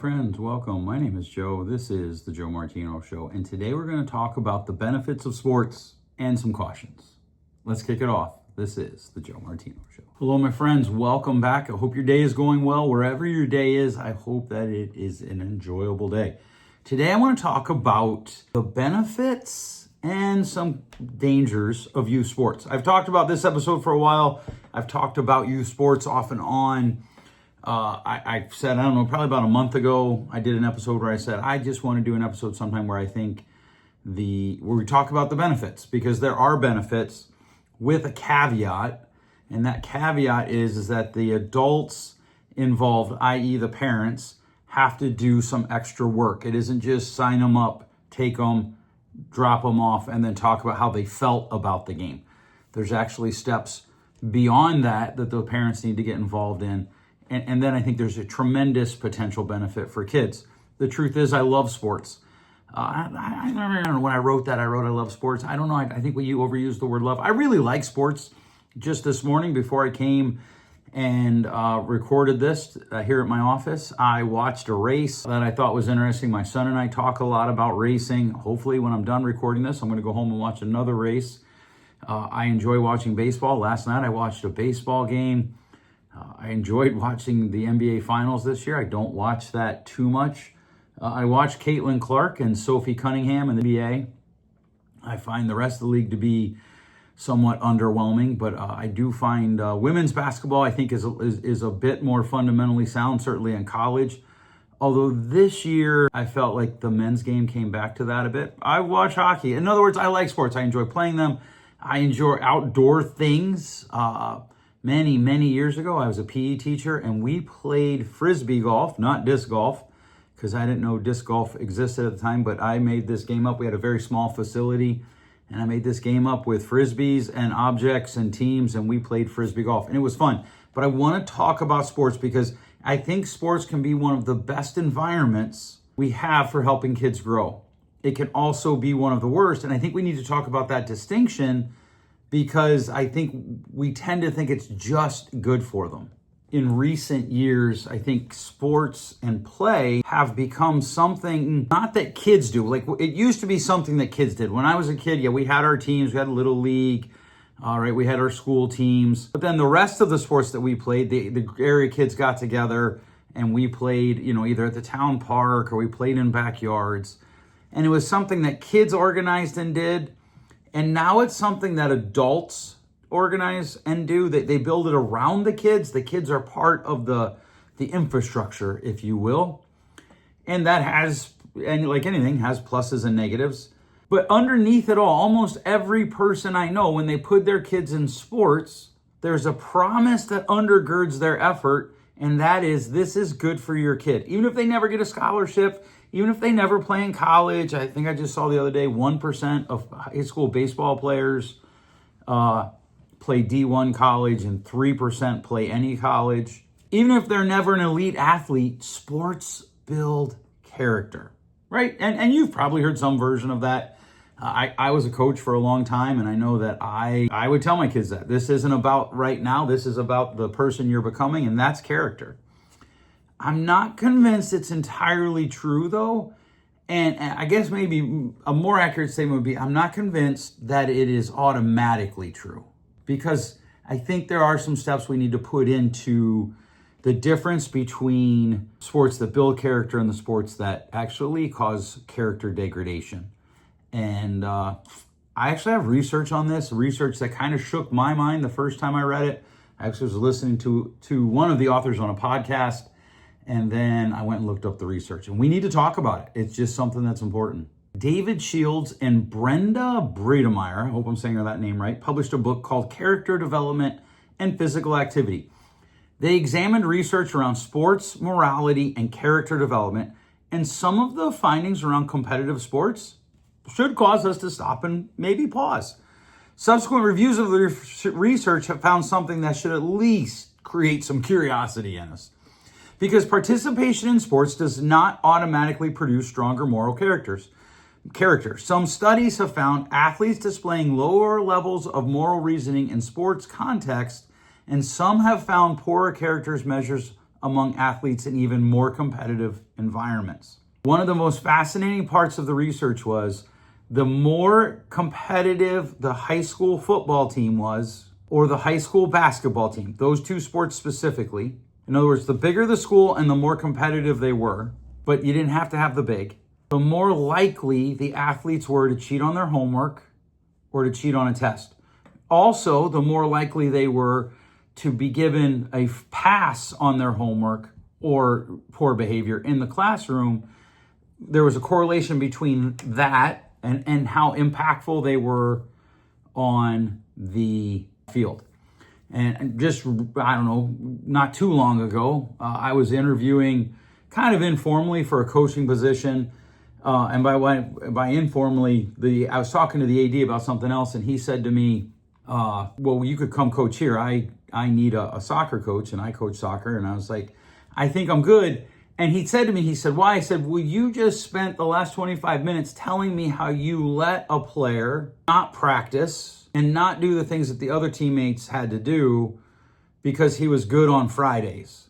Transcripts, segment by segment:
friends, welcome. My name is Joe. This is the Joe Martino Show, and today we're going to talk about the benefits of sports and some cautions. Let's kick it off. This is the Joe Martino Show. Hello, my friends. Welcome back. I hope your day is going well. Wherever your day is, I hope that it is an enjoyable day. Today, I want to talk about the benefits and some dangers of youth sports. I've talked about this episode for a while. I've talked about youth sports off and on. I said, I don't know, probably about a month ago, I did an episode where I said, I just want to do an episode sometime where I think where we talk about the benefits, because there are benefits with a caveat. And that caveat is that the adults involved, i.e. the parents, have to do some extra work. It isn't just sign them up, take them, drop them off, and then talk about how they felt about the game. There's actually steps beyond that the parents need to get involved in. And then I think there's a tremendous potential benefit for kids. The truth is, I love sports. I remember when I wrote I love sports. I don't know. I think we overuse the word love. I really like sports. Just this morning, before I came and recorded this here at my office, I watched a race that I thought was interesting. My son and I talk a lot about racing. Hopefully, when I'm done recording this, I'm going to go home and watch another race. I enjoy watching baseball. Last night, I watched a baseball game. I enjoyed watching the NBA Finals this year. I don't watch that too much. I watch Caitlin Clark and Sophie Cunningham in the NBA. I find the rest of the league to be somewhat underwhelming, but I do find women's basketball, I think, is a bit more fundamentally sound, certainly in college. Although this year, I felt like the men's game came back to that a bit. I watch hockey. In other words, I like sports. I enjoy playing them. I enjoy outdoor things. Many years ago, I was a PE teacher, and we played frisbee golf, not disc golf, because I didn't know disc golf existed at the time, but I made this game up. We had a very small facility, and I made this game up with frisbees and objects and teams, and we played frisbee golf, and it was fun. But I want to talk about sports because I think sports can be one of the best environments we have for helping kids grow. It can also be one of the worst, and I think we need to talk about that distinction, because I think we tend to think it's just good for them. In recent years, I think sports and play have become something, not that kids do. Like, it used to be something that kids did. When I was a kid, yeah, we had our teams, we had a little league, all right, we had our school teams. But then the rest of the sports that we played, the area kids got together and we played, either at the town park or we played in backyards. And it was something that kids organized and did. And now it's something that adults organize and do. They build it around the kids. The kids are part of the infrastructure, if you will. And that has, and like anything, has pluses and negatives. But underneath it all, almost every person I know, when they put their kids in sports, there's a promise that undergirds their effort. And that is, this is good for your kid. Even if they never get a scholarship, even if they never play in college. I think I just saw the other day, 1% of high school baseball players play D1 college and 3% play any college. Even if they're never an elite athlete, sports build character, right? And you've probably heard some version of that. I was a coach for a long time, and I know that I would tell my kids that this isn't about right now. This is about the person you're becoming, and that's character. I'm not convinced it's entirely true, though. And I guess maybe a more accurate statement would be, I'm not convinced that it is automatically true. Because I think there are some steps we need to put into the difference between sports that build character and the sports that actually cause character degradation. And I actually have research on this, research that kind of shook my mind the first time I read it. I actually was listening to one of the authors on a podcast, and then I went and looked up the research. And we need to talk about it. It's just something that's important. David Shields and Brenda Bredemeyer, I hope I'm saying that name right, published a book called Character Development and Physical Activity. They examined research around sports, morality, and character development, and some of the findings around competitive sports should cause us to stop and maybe pause. Subsequent reviews of the research have found something that should at least create some curiosity in us. Because participation in sports does not automatically produce stronger moral character. Some studies have found athletes displaying lower levels of moral reasoning in sports context, and some have found poorer character measures among athletes in even more competitive environments. One of the most fascinating parts of the research was the more competitive the high school football team was, or the high school basketball team, those two sports specifically. In other words, the bigger the school and the more competitive they were, but you didn't have to have the big, the more likely the athletes were to cheat on their homework or to cheat on a test. Also, the more likely they were to be given a pass on their homework or poor behavior in the classroom. There was a correlation between that and how impactful they were on the field. And just, I don't know, not too long ago, I was interviewing kind of informally for a coaching position. And by informally, I was talking to the AD about something else, and he said to me, well, you could come coach here. I need a soccer coach, and I coach soccer. And I was like, I think I'm good. And he said to me, he said, why? I said, well, you just spent the last 25 minutes telling me how you let a player not practice and not do the things that the other teammates had to do because he was good on Fridays.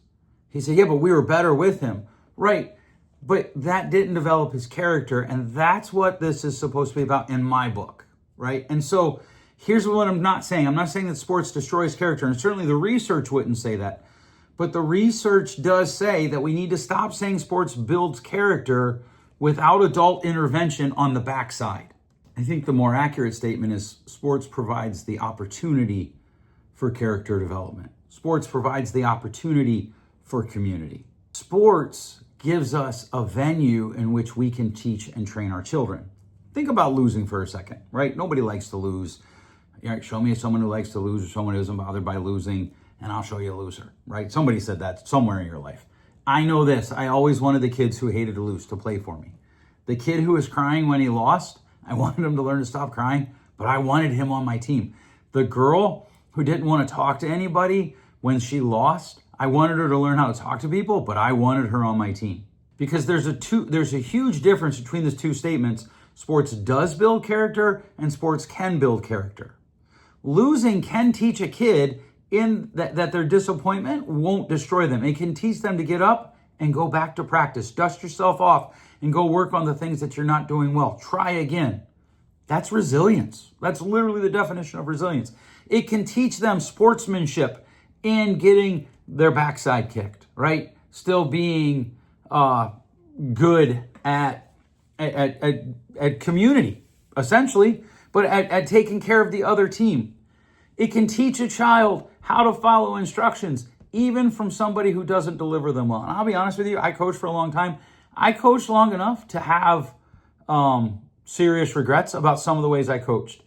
He said, yeah, but we were better with him. Right. But that didn't develop his character. And that's what this is supposed to be about in my book. Right. And so here's what I'm not saying. I'm not saying that sports destroys character. And certainly the research wouldn't say that. But the research does say that we need to stop saying sports builds character without adult intervention on the backside. I think the more accurate statement is sports provides the opportunity for character development. Sports provides the opportunity for community. Sports gives us a venue in which we can teach and train our children. Think about losing for a second, right? Nobody likes to lose. Show me someone who likes to lose or someone who isn't bothered by losing, and I'll show you a loser, right? Somebody said that somewhere in your life. I know this. I always wanted the kids who hated to lose to play for me. The kid who was crying when he lost, I wanted him to learn to stop crying, but I wanted him on my team. The girl who didn't want to talk to anybody when she lost, I wanted her to learn how to talk to people, but I wanted her on my team. Because there's a huge difference between these two statements. Sports does build character and sports can build character. Losing can teach a kid in that their disappointment won't destroy them. It can teach them to get up and go back to practice. Dust yourself off and go work on the things that you're not doing well. Try again. That's resilience. That's literally the definition of resilience. It can teach them sportsmanship in getting their backside kicked, right? Still being good at community, essentially, but at taking care of the other team. It can teach a child how to follow instructions, even from somebody who doesn't deliver them well. And I'll be honest with you, I coached for a long time. I coached long enough to have serious regrets about some of the ways I coached.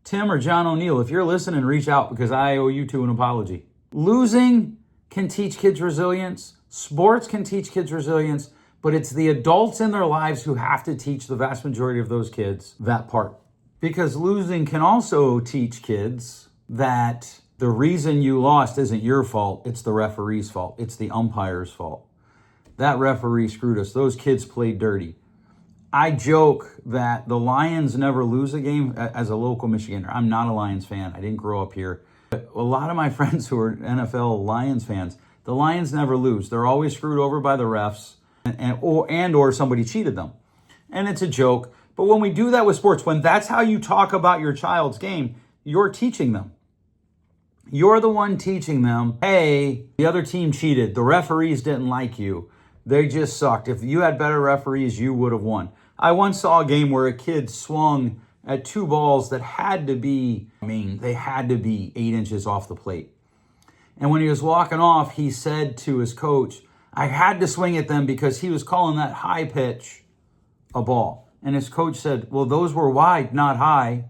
Tim or John O'Neill, if you're listening, reach out because I owe you two an apology. Losing can teach kids resilience. Sports can teach kids resilience, but it's the adults in their lives who have to teach the vast majority of those kids that part. Because losing can also teach kids that the reason you lost isn't your fault, it's the referee's fault, it's the umpire's fault. That referee screwed us. Those kids played dirty. I joke that the Lions never lose a game as a local Michigander. I'm not a Lions fan. I didn't grow up here. But a lot of my friends who are NFL Lions fans, the Lions never lose. They're always screwed over by the refs or somebody cheated them. And it's a joke. But when we do that with sports, when that's how you talk about your child's game, you're teaching them. You're the one teaching them, hey, the other team cheated. The referees didn't like you. They just sucked. If you had better referees, you would have won. I once saw a game where a kid swung at two balls that had to be 8 inches off the plate. And when he was walking off, he said to his coach, I had to swing at them because he was calling that high pitch a ball. And his coach said, well, those were wide, not high.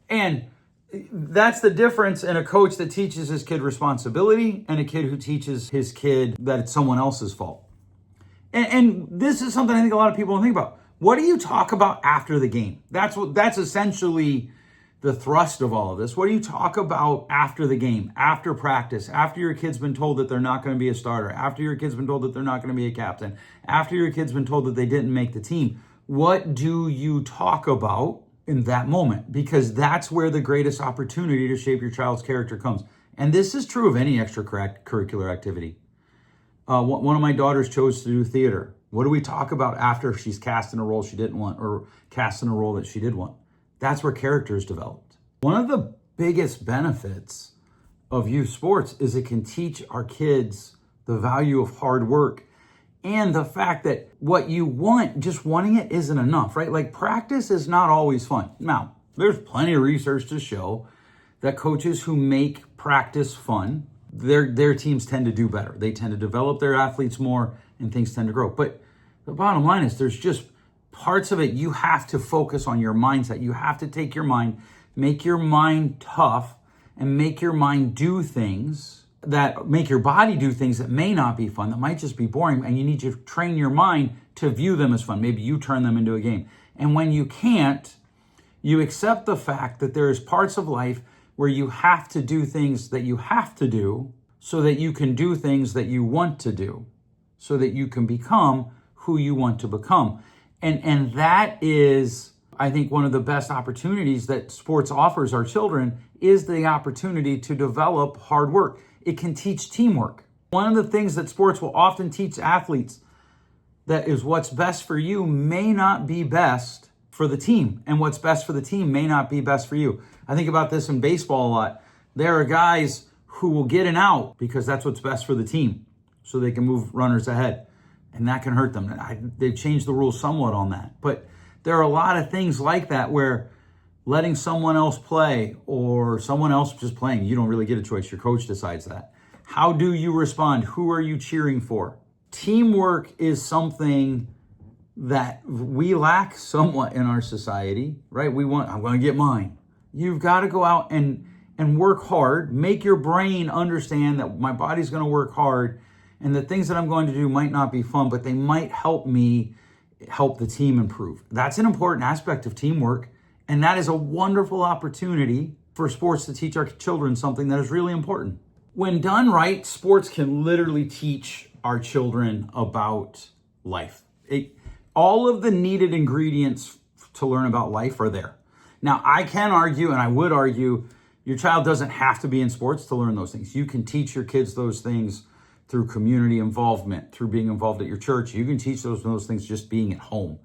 And that's the difference in a coach that teaches his kid responsibility and a kid who teaches his kid that it's someone else's fault. And this is something I think a lot of people don't think about. What do you talk about after the game? That's essentially the thrust of all of this. What do you talk about after the game, after practice, after your kid's been told that they're not going to be a starter, after your kid's been told that they're not going to be a captain, after your kid's been told that they didn't make the team? What do you talk about in that moment? Because that's where the greatest opportunity to shape your child's character comes. And this is true of any extracurricular activity. One of my daughters chose to do theater. What do we talk about after she's cast in a role she didn't want or cast in a role that she did want? That's where character is developed. One of the biggest benefits of youth sports is it can teach our kids the value of hard work and the fact that what you want, just wanting it isn't enough, right? Like practice is not always fun. Now, there's plenty of research to show that coaches who make practice fun, their teams tend to do better. They tend to develop their athletes more and things tend to grow. But the bottom line is there's just parts of it you have to focus on your mindset. You have to take your mind, make your mind tough, and make your mind do things that make your body do things that may not be fun, that might just be boring, and you need to train your mind to view them as fun. Maybe you turn them into a game. And when you can't, you accept the fact that there's parts of life where you have to do things that you have to do so that you can do things that you want to do, so that you can become who you want to become. And that is, I think, one of the best opportunities that sports offers our children is the opportunity to develop hard work. It can teach teamwork. One of the things that sports will often teach athletes that is what's best for you may not be best for the team, and what's best for the team may not be best for you. I think about this in baseball a lot. There are guys who will get an out because that's what's best for the team, so they can move runners ahead, and that can hurt them. They've changed the rules somewhat on that, but there are a lot of things like that where letting someone else play or someone else just playing, you don't really get a choice. Your coach decides that. How do you respond? Who are you cheering for? Teamwork is something that we lack somewhat in our society, right? I'm going to get mine. You've got to go out and work hard, make your brain understand that my body's going to work hard and the things that I'm going to do might not be fun, but they might help me help the team improve. That's an important aspect of teamwork, and that is a wonderful opportunity for sports to teach our children something that is really important. When done right, sports can literally teach our children about life. All of the needed ingredients to learn about life are there. Now, I can argue, and I would argue, your child doesn't have to be in sports to learn those things. You can teach your kids those things through community involvement, through being involved at your church. You can teach those things just being at home,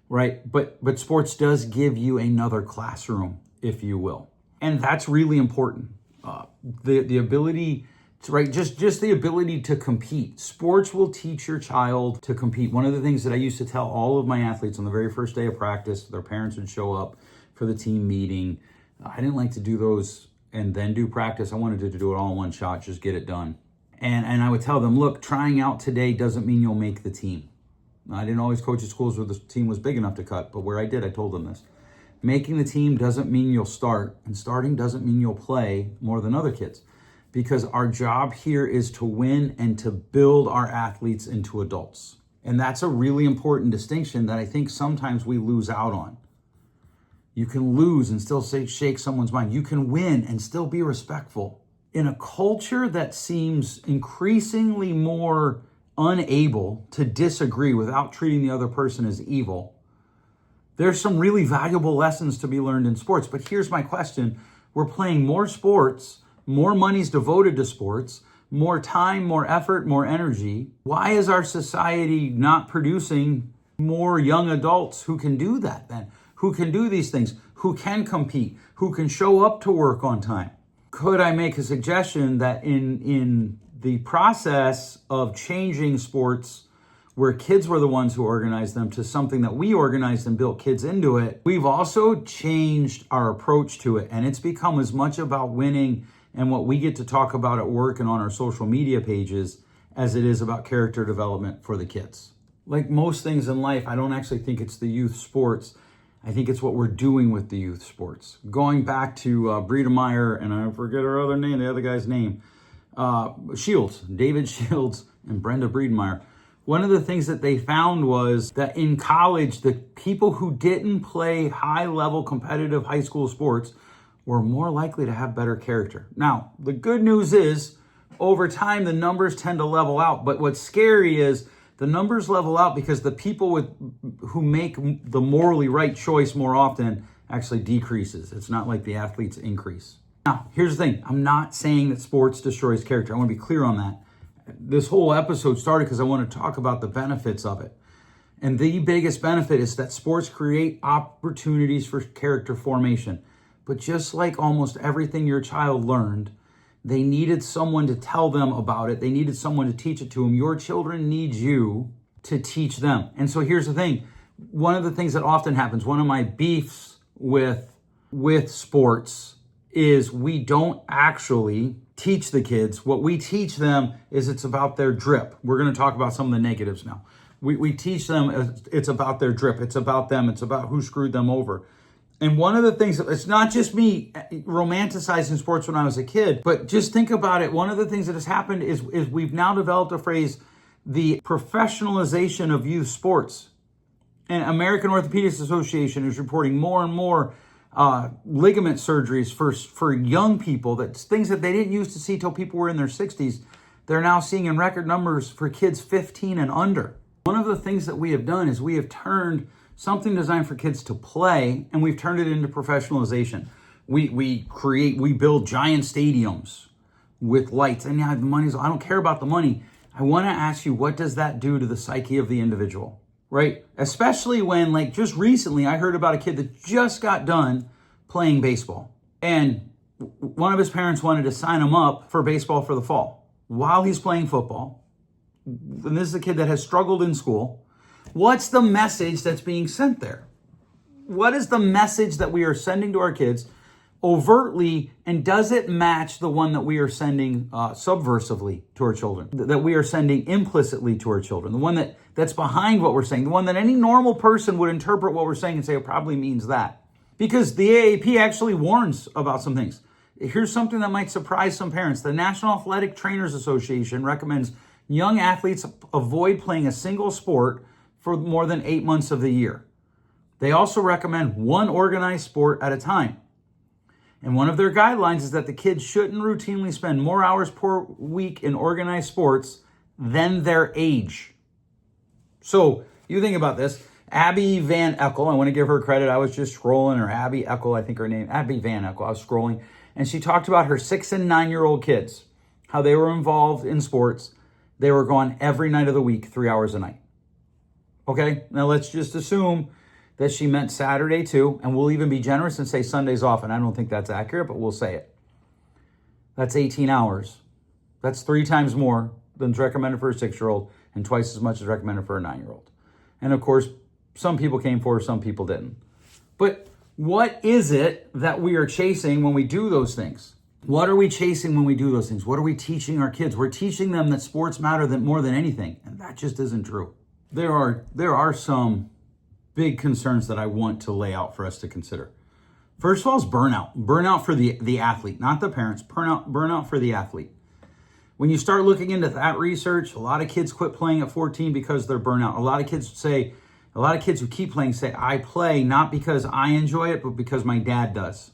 right? But sports does give you another classroom, if you will. And that's really important. The ability to, right, just the ability to compete. Sports will teach your child to compete. One of the things that I used to tell all of my athletes on the very first day of practice, their parents would show up for the team meeting. I didn't like to do those and then do practice. I wanted to do it all in one shot, just get it done. And I would tell them, look, trying out today doesn't mean you'll make the team. I didn't always coach at schools where the team was big enough to cut, but where I did, I told them this. Making the team doesn't mean you'll start, and starting doesn't mean you'll play more than other kids, because our job here is to win and to build our athletes into adults. And that's a really important distinction that I think sometimes we lose out on. You can lose and still shake someone's mind. You can win and still be respectful. In a culture that seems increasingly more unable to disagree without treating the other person as evil, there's some really valuable lessons to be learned in sports. But here's my question. We're playing more sports, more money's devoted to sports, more time, more effort, more energy. Why is our society not producing more young adults who can do that then? Who can do these things? Who can compete? Who can show up to work on time? Could I make a suggestion that in the process of changing sports, where kids were the ones who organized them, to something that we organized and built kids into it, we've also changed our approach to it. And it's become as much about winning and what we get to talk about at work and on our social media pages as it is about character development for the kids. Like most things in life, I don't actually think it's the youth sports. I think it's what we're doing with the youth sports. Going back to Breedemeyer, and I forget her other name, the other guy's name, Shields, David Shields and Brenda Breedemeyer. One of the things that they found was that in college, the people who didn't play high-level competitive high school sports were more likely to have better character. Now, the good news is, over time, the numbers tend to level out. But what's scary is the numbers level out because the people who make the morally right choice more often actually decreases. It's not like the athletes increase. Now, here's the thing. I'm not saying that sports destroys character. I want to be clear on that. this whole episode started because I want to talk about the benefits of it. And the biggest benefit is that sports create opportunities for character formation. But just like almost everything your child learned, they needed someone to tell them about it. They needed someone to teach it to them. Your children need you to teach them. And so here's the thing. One of the things that often happens, one of my beefs with sports is we don't actually teach the kids. What we teach them is it's about their drip. We're going to talk about some of the negatives now. We teach them it's about their drip. It's about them. It's about who screwed them over. And one of the things, it's not just me romanticizing sports when I was a kid, but just think about it. One of the things that has happened is we've now developed a phrase, the professionalization of youth sports. And American Orthopedics Association is reporting more and more ligament surgeries for young people. That's things that they didn't used to see till people were in their 60s. They're now seeing in record numbers for kids 15 and under. One of the things that we have done is we have turned something designed for kids to play, and we've turned it into professionalization. We build giant stadiums with lights, and yeah, the money's, I don't care about the money. I want to ask you, what does that do to the psyche of the individual, right? Especially when, like, just recently, I heard about a kid that just got done playing baseball, and one of his parents wanted to sign him up for baseball for the fall while he's playing football. And this is a kid that has struggled in school. What's the message that's being sent there? What is the message that we are sending to our kids overtly, and does it match the one that we are sending subversively to our children, that we are sending implicitly to our children, the one that's behind what we're saying, the one that any normal person would interpret what we're saying and say it probably means that? Because the AAP actually warns about some things. Here's something that might surprise some parents. The National Athletic Trainers Association recommends young athletes avoid playing a single sport for more than 8 months of the year. They also recommend one organized sport at a time. And one of their guidelines is that the kids shouldn't routinely spend more hours per week in organized sports than their age. So you think about this. Abby Van Eckel, I want to give her credit. I was just scrolling, or Abby Eckel, I think her name, Abby Van Eckel. I was scrolling, and she talked about her 6 and 9-year-old kids, how they were involved in sports. They were gone every night of the week, 3 hours a night. Okay, now let's just assume that she meant Saturday too, and we'll even be generous and say Sundays off, and I don't think that's accurate, but we'll say it. That's 18 hours. That's 3 times more than is recommended for a 6-year-old and twice as much as recommended for a 9-year-old. And of course, some people came for her, some people didn't. But what is it that we are chasing when we do those things? What are we chasing when we do those things? What are we teaching our kids? We're teaching them that sports matter more than anything, and that just isn't true. There are some big concerns that I want to lay out for us to consider. First of all is burnout. Burnout for the athlete, not the parents. Burnout for the athlete. When you start looking into that research, a lot of kids quit playing at 14 because they're burnout. A lot of kids who keep playing say, I play not because I enjoy it, but because my dad does.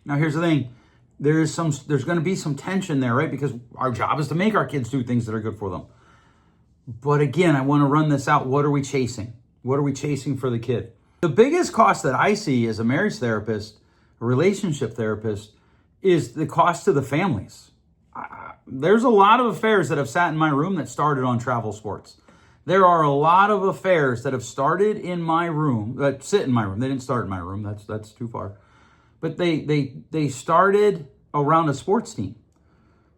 Now here's the thing. There's going to be some tension there, right? Because our job is to make our kids do things that are good for them. But again, I want to run this out. What are we chasing? What are we chasing for the kid? The biggest cost that I see as a marriage therapist, a relationship therapist, is the cost to the families. There's a lot of affairs that have sat in my room that started on travel sports. There are a lot of affairs that have started in my room, that sit in my room. They didn't start in my room. That's too far. But they started around a sports team.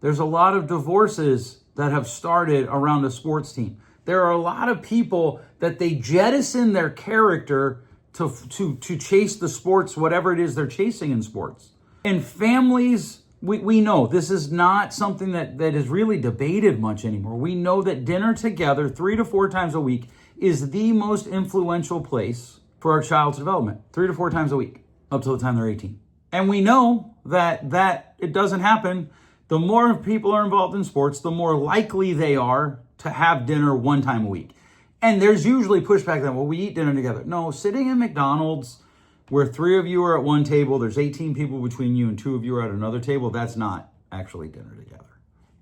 There's a lot of divorces that have started around a sports team. There are a lot of people that they jettison their character to chase the sports, whatever it is they're chasing in sports. And families, we know this is not something that is really debated much anymore. We know that dinner together 3 to 4 times a week is the most influential place for our child's development. 3 to 4 times a week up till the time they're 18. And we know that it doesn't happen. The more people are involved in sports, the more likely they are to have dinner 1 time a week. And there's usually pushback that, well, we eat dinner together. No, sitting in McDonald's where 3 of you are at one table, there's 18 people between you and 2 of you are at another table, that's not actually dinner together.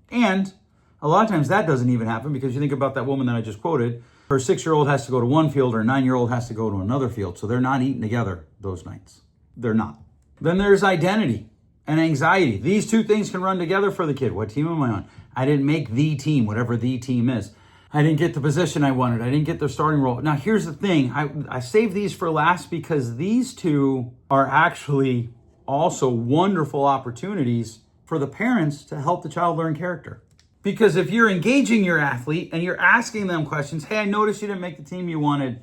And a lot of times that doesn't even happen because you think about that woman that I just quoted, her 6-year-old has to go to one field, her 9-year-old has to go to another field. So they're not eating together those nights. They're not. Then there's identity. and anxiety. These two things can run together for the kid. What team am I on? I didn't make the team, whatever the team is. I didn't get the position I wanted. I didn't get the starting role. Now, here's the thing. I saved these for last because these two are actually also wonderful opportunities for the parents to help the child learn character. Because if you're engaging your athlete and you're asking them questions, hey, I noticed you didn't make the team you wanted.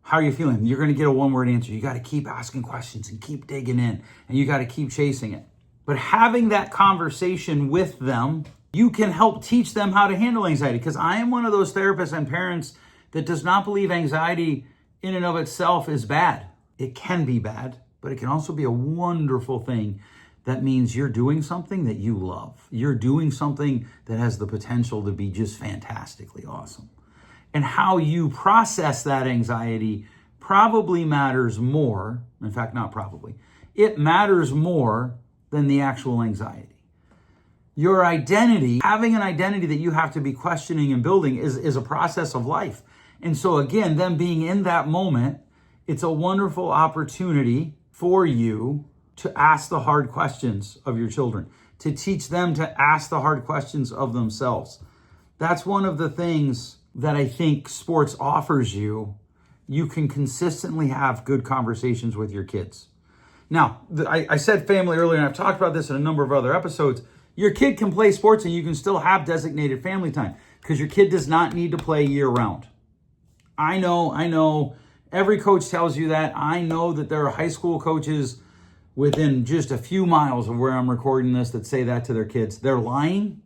How are you feeling? You're going to get a one-word answer. You got to keep asking questions and keep digging in, and you got to keep chasing it. But having that conversation with them, you can help teach them how to handle anxiety. Because I am one of those therapists and parents that does not believe anxiety in and of itself is bad. It can be bad, but it can also be a wonderful thing. That means you're doing something that you love. You're doing something that has the potential to be just fantastically awesome. And how you process that anxiety probably matters more. In fact, not probably. It matters more than the actual anxiety. Your identity, having an identity that you have to be questioning and building is a process of life. And so again, them being in that moment, it's a wonderful opportunity for you to ask the hard questions of your children, to teach them to ask the hard questions of themselves. That's one of the things that I think sports offers you. You can consistently have good conversations with your kids. Now, I said family earlier, and I've talked about this in a number of other episodes. Your kid can play sports and you can still have designated family time because your kid does not need to play year round. I know. Every coach tells you that. I know that there are high school coaches within just a few miles of where I'm recording this that say that to their kids. They're lying.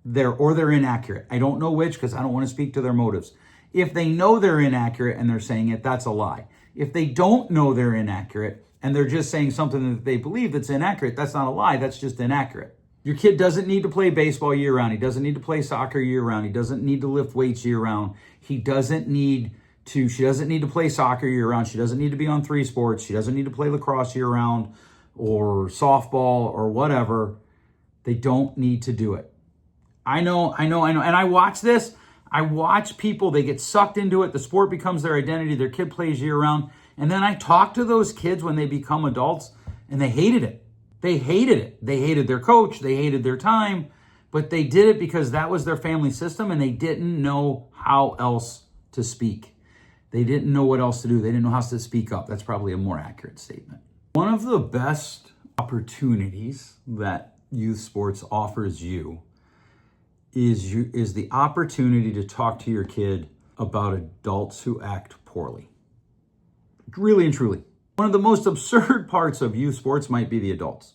They're inaccurate. I don't know which because I don't want to speak to their motives. If they know they're inaccurate and they're saying it, that's a lie. If they don't know they're inaccurate and they're just saying something that they believe that's inaccurate, that's not a lie, that's just inaccurate. Your kid doesn't need to play baseball year round. He doesn't need to play soccer year round. He doesn't need to lift weights year round. She doesn't need to play soccer year round. She doesn't need to be on 3 sports. She doesn't need to play lacrosse year round or softball or whatever. They don't need to do it. I know. And I watch this. I watch people, they get sucked into it. The sport becomes their identity. Their kid plays year round. And then I talk to those kids when they become adults and they hated it. They hated it. They hated their coach. They hated their time. But they did it because that was their family system and they didn't know how else to speak. They didn't know what else to do. They didn't know how to speak up. That's probably a more accurate statement. One of the best opportunities that youth sports offers you is the opportunity to talk to your kid about adults who act poorly. Really and truly. One of the most absurd parts of youth sports might be the adults.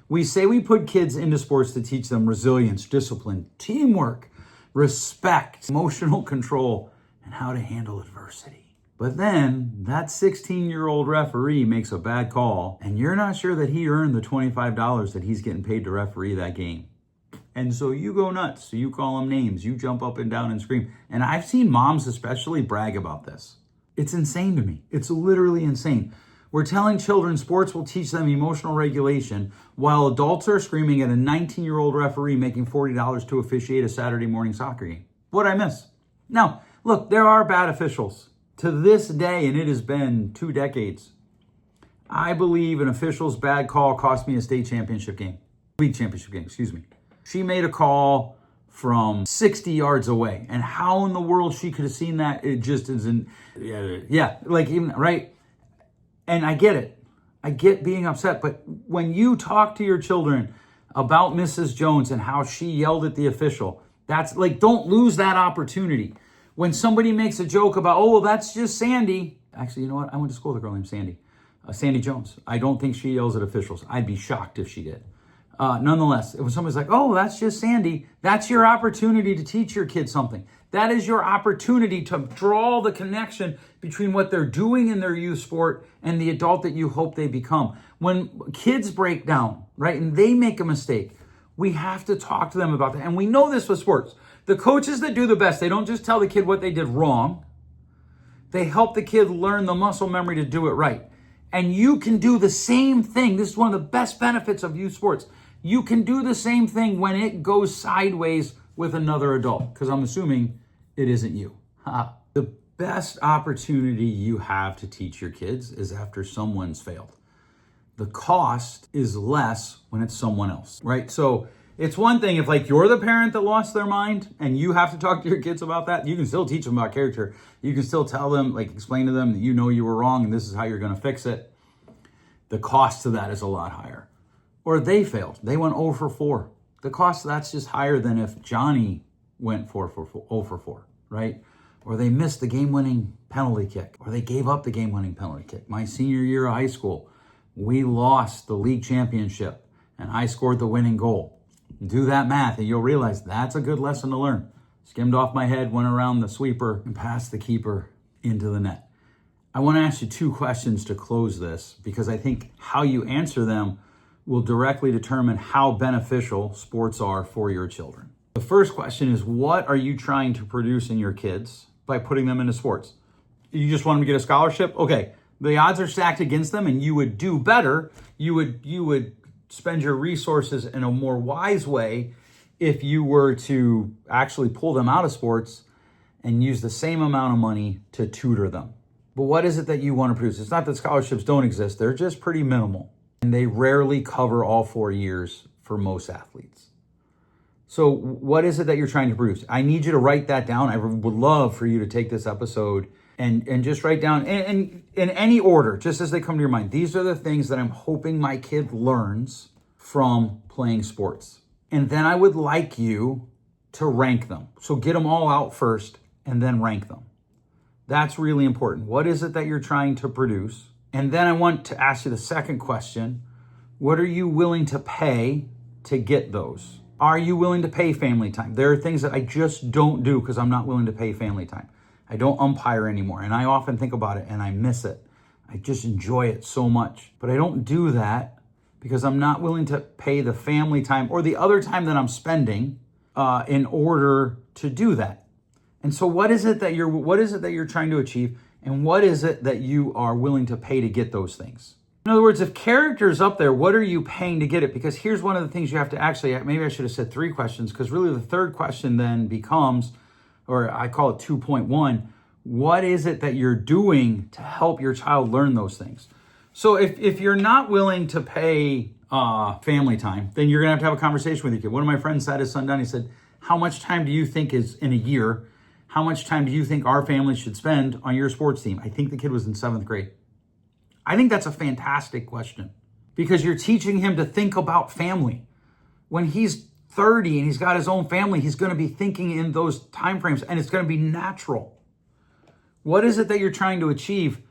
We say we put kids into sports to teach them resilience, discipline, teamwork, respect, emotional control, and how to handle adversity. But then that 16-year-old referee makes a bad call, and you're not sure that he earned the $25 that he's getting paid to referee that game. And so you go nuts. So you call them names. You jump up and down and scream. And I've seen moms especially brag about this. It's insane to me. It's literally insane. We're telling children sports will teach them emotional regulation while adults are screaming at a 19-year-old referee making $40 to officiate a Saturday morning soccer game. What'd I miss? Now, look, there are bad officials. To this day, and it has been 2 decades, I believe an official's bad call cost me a league championship game, excuse me. She made a call from 60 yards away. And how in the world she could have seen that, it just isn't, right? And I get it. I get being upset. But when you talk to your children about Mrs. Jones and how she yelled at the official, that's like, don't lose that opportunity. When somebody makes a joke about, oh, well, that's just Sandy. Actually, you know what? I went to school with a girl named Sandy. Sandy Jones. I don't think she yells at officials. I'd be shocked if she did. Nonetheless, when somebody's like, oh, that's just Sandy, that's your opportunity to teach your kids something. That is your opportunity to draw the connection between what they're doing in their youth sport and the adult that you hope they become. When kids break down, right, and they make a mistake, we have to talk to them about that. And we know this with sports. The coaches that do the best, they don't just tell the kid what they did wrong. They help the kid learn the muscle memory to do it right. And you can do the same thing. This is one of the best benefits of youth sports. You can do the same thing when it goes sideways with another adult, because I'm assuming it isn't you. The best opportunity you have to teach your kids is after someone's failed. The cost is less when it's someone else, right? So it's one thing if like you're the parent that lost their mind and you have to talk to your kids about that. You can still teach them about character. You can still tell them, like explain to them that you know you were wrong and this is how you're going to fix it. The cost to that is a lot higher. Or they failed. They went 0 for 4. The cost of that's just higher than if Johnny went 0 for 4, right? Or they missed the game-winning penalty kick, or they gave up the game-winning penalty kick. My senior year of high school, we lost the league championship, and I scored the winning goal. Do that math, and you'll realize that's a good lesson to learn. Skimmed off my head, went around the sweeper, and passed the keeper into the net. I want to ask you 2 questions to close this, because I think how you answer them will directly determine how beneficial sports are for your children. The first question is, what are you trying to produce in your kids by putting them into sports? You just want them to get a scholarship? Okay, the odds are stacked against them and you would do better. You would spend your resources in a more wise way if you were to actually pull them out of sports and use the same amount of money to tutor them. But what is it that you want to produce? It's not that scholarships don't exist. They're just pretty minimal. And they rarely cover all 4 years for most athletes. So what is it that you're trying to produce? I need you to write that down. I would love for you to take this episode and just write down in any order, just as they come to your mind. These are the things that I'm hoping my kid learns from playing sports. And then I would like you to rank them. So get them all out first and then rank them. That's really important. What is it that you're trying to produce? And then I want to ask you the second question. What are you willing to pay to get those? Are you willing to pay family time? There are things that I just don't do because I'm not willing to pay family time. I don't umpire anymore. And I often think about it and I miss it. I just enjoy it so much. But I don't do that because I'm not willing to pay the family time or the other time that I'm spending in order to do that. And so what is it that you're trying to achieve? And what is it that you are willing to pay to get those things? In other words, if character is up there, what are you paying to get it? Because here's one of the things you have to actually, maybe I should have said 3 questions, because really the third question then becomes, or I call it 2.1, what is it that you're doing to help your child learn those things? So if you're not willing to pay family time, then you're going to have a conversation with your kid. One of my friends sat his son down, he said, how much time do you think is in a year? How much time do you think our family should spend on your sports team? I think the kid was in 7th grade. I think that's a fantastic question because you're teaching him to think about family. When he's 30 and he's got his own family, he's going to be thinking in those timeframes and it's going to be natural. What is it that you're trying to achieve?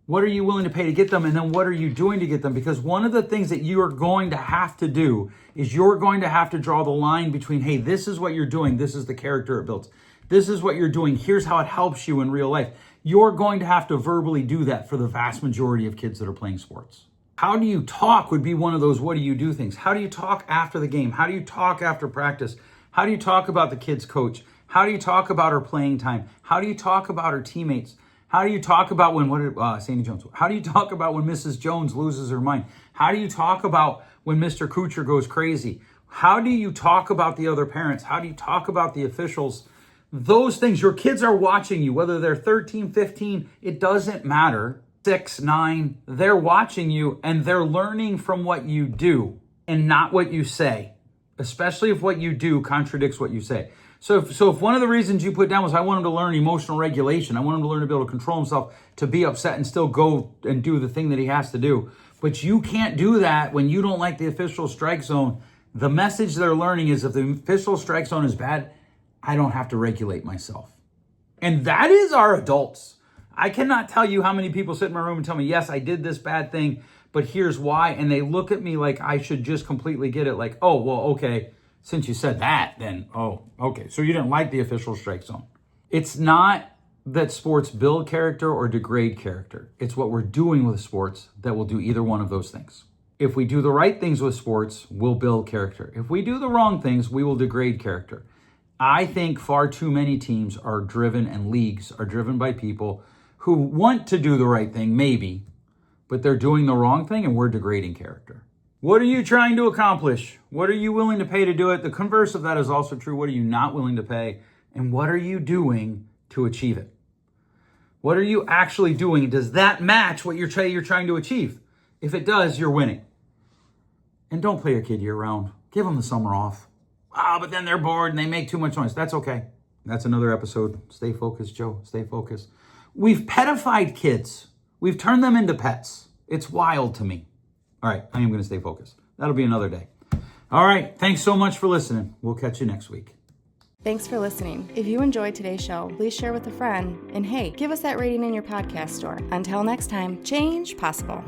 What are you willing to pay to get them? And then what are you doing to get them? Because one of the things that you are going to have to do is you're going to have to draw the line between, hey, this is what you're doing. This is the character it builds. This is what you're doing. Here's how it helps you in real life. You're going to have to verbally do that for the vast majority of kids that are playing sports. How do you talk would be one of those what do you do things. How do you talk after the game? How do you talk after practice? How do you talk about the kid's coach? How do you talk about her playing time? How do you talk about her teammates? How do you talk about Sandy Jones? How do you talk about when Mrs. Jones loses her mind? How do you talk about when Mr. Kuchar goes crazy? How do you talk about the other parents? How do you talk about the officials? Those things, your kids are watching you, whether they're 13, 15, it doesn't matter. 6, 9, they're watching you and they're learning from what you do and not what you say, especially if what you do contradicts what you say. So if one of the reasons you put down was I want him to learn emotional regulation, I want him to learn to be able to control himself, to be upset and still go and do the thing that he has to do. But you can't do that when you don't like the official strike zone. The message they're learning is if the official strike zone is bad, I don't have to regulate myself. And that is our adults. I cannot tell you how many people sit in my room and tell me, yes, I did this bad thing, but here's why. And they look at me like I should just completely get it. Like, oh, well, okay, since you said that, then, oh, okay. So you didn't like the official strike zone. It's not that sports build character or degrade character. It's what we're doing with sports that will do either one of those things. If we do the right things with sports, we'll build character. If we do the wrong things, we will degrade character. I think far too many teams are driven and leagues are driven by people who want to do the right thing, maybe, but they're doing the wrong thing and we're degrading character. What are you trying to accomplish? What are you willing to pay to do it? The converse of that is also true. What are you not willing to pay? And what are you doing to achieve it? What are you actually doing? Does that match what you're trying to achieve? If it does, you're winning. And don't play your kid year-round. Give them the summer off. But then they're bored and they make too much noise. That's okay. That's another episode. Stay focused, Joe. Stay focused. We've petified kids. We've turned them into pets. It's wild to me. All right, I am going to stay focused. That'll be another day. All right, thanks so much for listening. We'll catch you next week. Thanks for listening. If you enjoyed today's show, please share with a friend. And hey, give us that rating in your podcast store. Until next time, change possible.